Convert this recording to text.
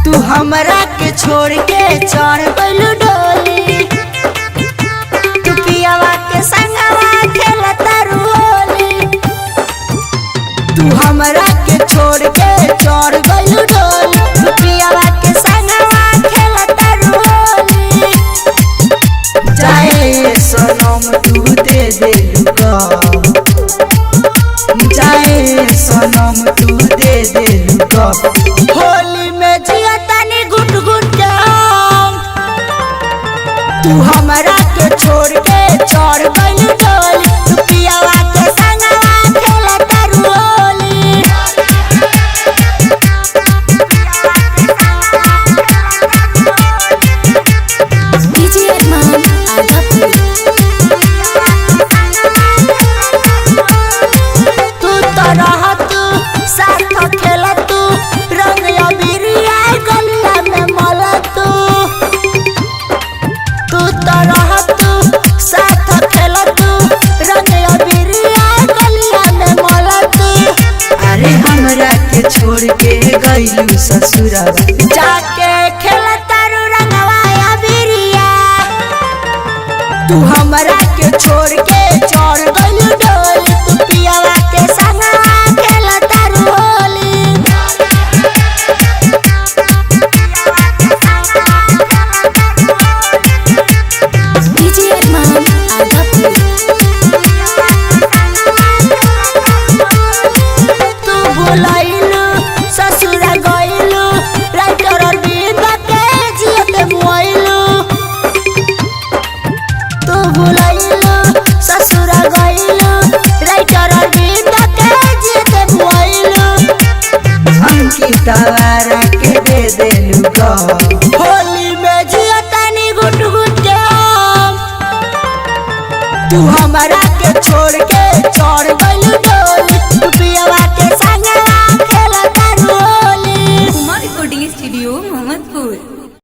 तू हमरा के छोड़ के चढ़ गइलू डोली, तू पियावा के संगवा खेलता होली। तू हमरा के छोड़ के चढ़ गइलू डोली, तू पियावा के संगवा खेलता होली। जाए सनम तू दे देलू गम, जाए सनम तू दे देलू गम। होली में जिया तनी गुट गुट के तू हमरा के छोड़ के चढ़ गइलू डोली, तू पियावा के संगवा खेलता होली। डीजे अरमान आदापुर। तू तो रहत साथ खेलत रंग अबीरिया गलिया में मलत। तू तो रहत साथ खेलत रंग अबीरिया गलिया में मलत। अरे हमरा के छोड़ के गइलू ससुरवा, जाके खेलता रंगवा अबीरिया। तू हमरा के छोड़ के चढ़ गइलू डोली, तू पियावा के संगवा खेलता होली। डीजे अरमान आदापुर। तू भुलाइलू ससुरा गइलू राइटर अरविंद के जियते मुआइलू। तू भुलाइलू ससुरा गइलू राइटर अरविंद के जियते मुआइलू। अंकिता वारा के दे देलू गम, होली में जिया तनी गुट गुट के तू हमरा के छोड़ के चढ़ गइलू डोली, तू पियावा के